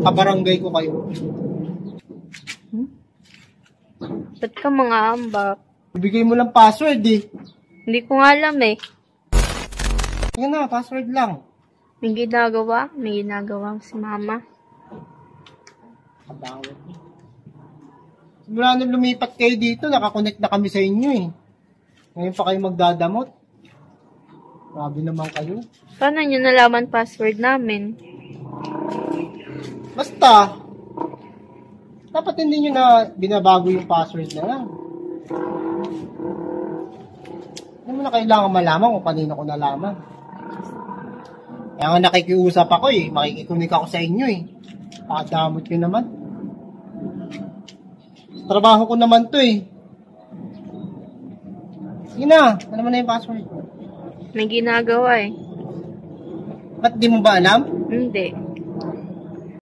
Kabarangay ko kayo. Ba't ka mga ambak? Ibigay mo lang password eh. Hindi ko nga alam eh. Yan na, password lang. May ginagawa? May ginagawa si mama. Kabawat. Simula nung lumipat kayo dito, nakakonect na kami sa inyo eh. Ngayon pa kayo magdadamot. Grabe naman kayo. Paano nyo nalaman password namin? Basta, dapat hindi nyo na binabago yung password na lang. Hindi mo na kailangan malaman kung kanino ko nalaman. Kaya nga nakikiusap ako eh. Makikikunik ako sa inyo eh. Pakadamot nyo naman. Trabaho ko naman to eh. Sige na, ano mo na yung password? May ginagawa eh. Ba't di mo ba alam? Hindi.